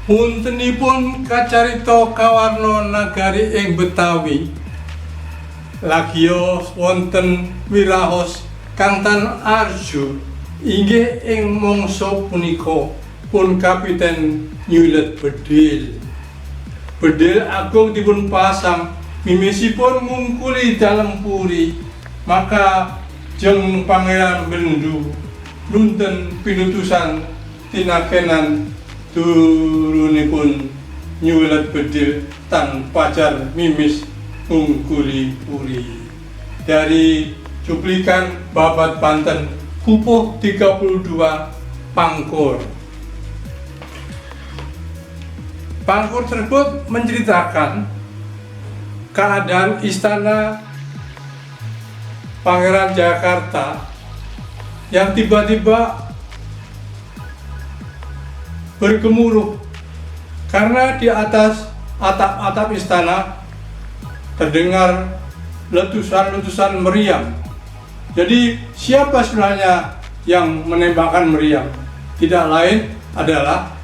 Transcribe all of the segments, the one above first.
Wontenipun kacarita kawarna nagari ing Betawi. Lagya wonten wiraos kang tan arju inggih ing mangsa punika pun Kapiten nyulet bedhil. Bedhil agung dipun pasang mimisipun ngungkuli dalem puri, maka jeng Pangeran Bendu nunten pinutusan tinakenan turunipun nyulet bedhil tan pacar mimis ngungkuli puri. Dari cuplikan Babat Banten Pupuh 32 Pangkur. Pangkur tersebut menceritakan keadaan istana Pangeran Jayakarta yang tiba-tiba bergemuruh karena di atas atap-atap istana terdengar letusan-letusan meriam. Jadi siapa sebenarnya yang menembakkan meriam? Tidak lain adalah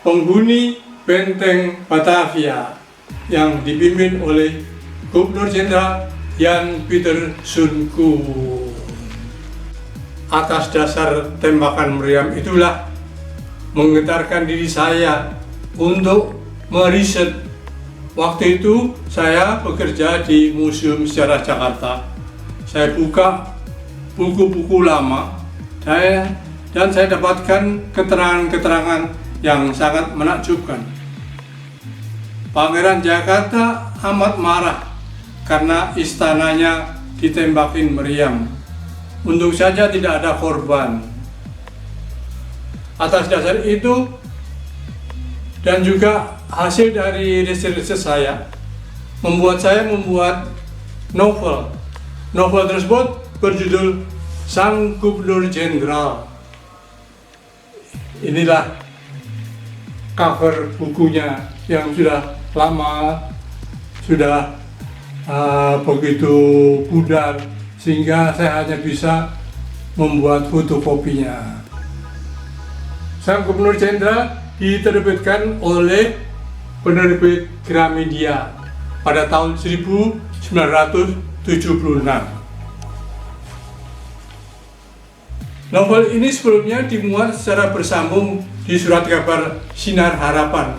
penghuni benteng Batavia yang dipimpin oleh Gubernur Jenderal Jan Pieter Soenkoen. Atas dasar tembakan meriam itulah menggetarkan diri saya untuk meriset. Waktu itu saya bekerja di Museum Sejarah Jakarta. Saya buka buku-buku lama dan saya dapatkan keterangan-keterangan yang sangat menakjubkan. Pangeran Jayakarta amat marah karena istananya ditembakin meriam. Untung saja tidak ada korban. Atas dasar itu dan juga hasil dari riset saya membuat novel. Novel tersebut berjudul Sang Gubernur Jenderal. Inilah cover bukunya yang sudah lama, sudah begitu pudar sehingga saya hanya bisa membuat fotokopinya. Sang Gubernur Jenderal diterbitkan oleh penerbit Gramedia pada tahun 1976. Novel ini sebelumnya dimuat secara bersambung di surat kabar Sinar Harapan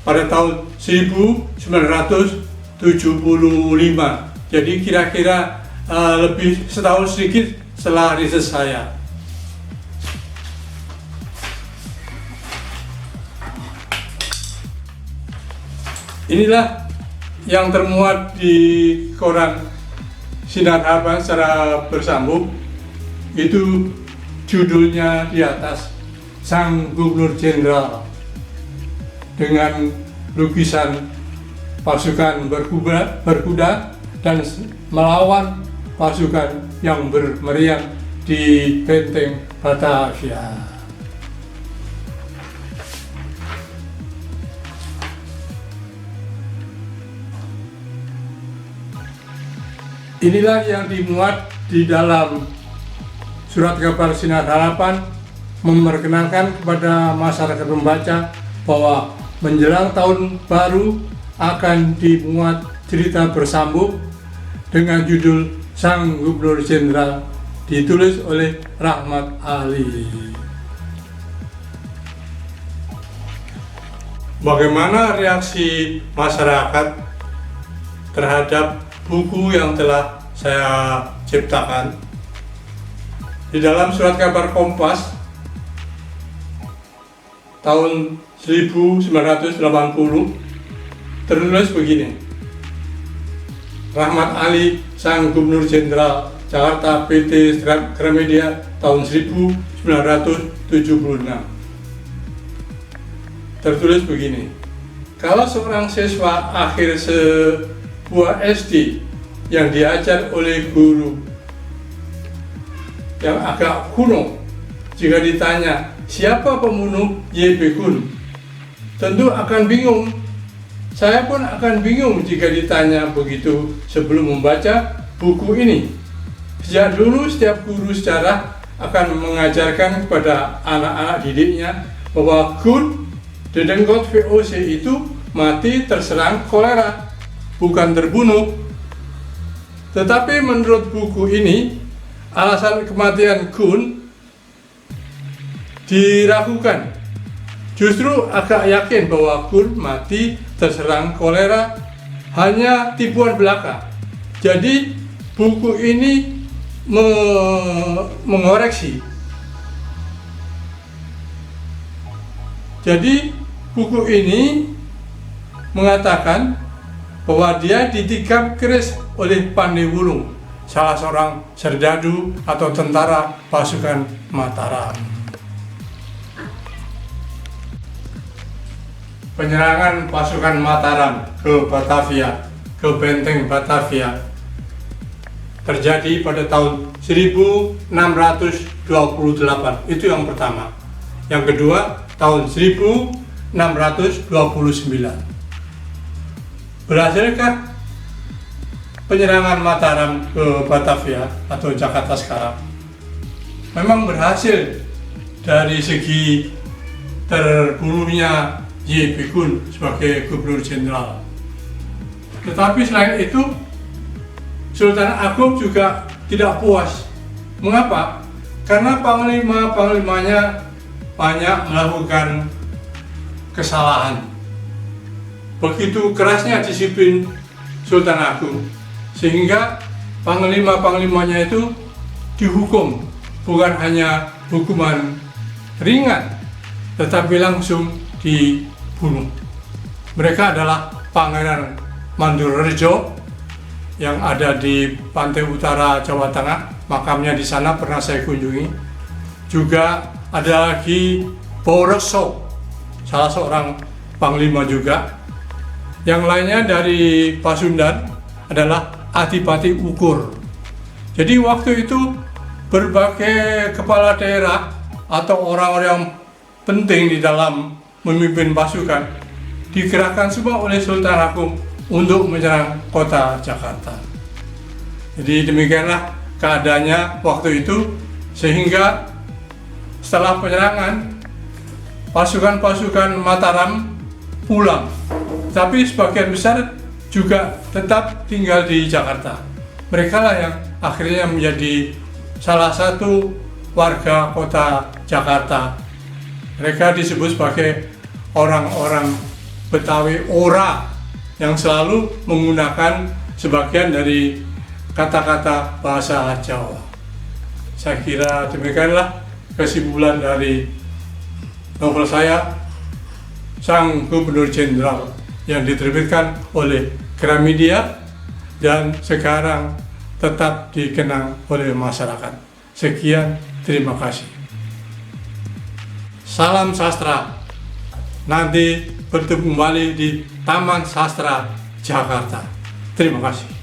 pada tahun 1975. Jadi kira-kira lebih setahun sedikit setelah riset saya. Inilah yang termuat di koran Sinar Harapan secara bersambung. Itu judulnya di atas, Sang Gubernur Jenderal, dengan lukisan pasukan berkuda dan melawan pasukan yang bermeriam di benteng Batavia. Inilah yang dimuat di dalam surat kabar Sinar Harapan, memperkenalkan kepada masyarakat membaca bahwa menjelang tahun baru akan dimuat cerita bersambung dengan judul Sang Gubernur Jenderal, ditulis oleh Rahmat Ali. Bagaimana reaksi masyarakat terhadap buku yang telah saya ciptakan? Di dalam surat kabar Kompas tahun 1980 tertulis begini: Rahmat Ali, Sang Gubernur Jenderal Jakarta, PT Gramedia tahun 1976. Tertulis begini: kalau seorang siswa akhir sebuah SD yang diajar oleh guru yang agak kuno, jika ditanya siapa pembunuh Y.B. Kun, tentu akan bingung. Saya pun akan bingung jika ditanya begitu sebelum membaca buku ini. Sejak dulu setiap guru sejarah akan mengajarkan kepada anak-anak didiknya bahwa Kun Dedengkot VOC itu mati terserang kolera, bukan terbunuh. Tetapi menurut buku ini, alasan kematian Kun diragukan. Justru agak yakin bahwa Kun mati terserang kolera hanya tipuan belaka. Jadi buku ini mengoreksi. Jadi buku ini mengatakan bahwa dia ditikam keris oleh Pandai Wulung, salah seorang serdadu atau tentara pasukan Mataram. Penyerangan pasukan Mataram ke Batavia, ke benteng Batavia, terjadi pada tahun 1628. Itu yang pertama. Yang kedua, tahun 1629. Berhasilkah penyerangan Mataram ke Batavia atau Jakarta sekarang? Memang berhasil dari segi terbunuhnya Y.P. Kun sebagai Gubernur Jenderal. Tetapi selain itu, Sultan Agung juga tidak puas. Mengapa? Karena panglima-panglimanya banyak melakukan kesalahan. Begitu kerasnya disiplin Sultan Agung, sehingga panglima-panglimanya itu dihukum, bukan hanya hukuman ringan, tetapi langsung dibunuh. Mereka adalah Pangeran Mandurejo yang ada di pantai utara Jawa Tengah, makamnya di sana pernah saya kunjungi. Juga ada lagi Boroso, salah seorang panglima juga. Yang lainnya dari Pasundan adalah Adipati Ukur. Jadi waktu itu berbagai kepala daerah atau orang-orang yang penting di dalam memimpin pasukan digerakkan semua oleh Sultan Agung untuk menyerang kota Jakarta. Jadi demikianlah keadaannya waktu itu, sehingga setelah penyerangan pasukan-pasukan Mataram pulang, tapi sebagian besar juga tetap tinggal di Jakarta. Mereka lah yang akhirnya menjadi salah satu warga kota Jakarta. Mereka disebut sebagai orang-orang Betawi Ora yang selalu menggunakan sebagian dari kata-kata bahasa Jawa. Saya kira demikianlah kesimpulan dari novel saya, Sang Gubernur Jenderal, yang diterbitkan oleh Gramedia dan sekarang tetap dikenang oleh masyarakat. Sekian, terima kasih. Salam sastra. Nanti bertemu kembali di Taman Sastra Jakarta. Terima kasih.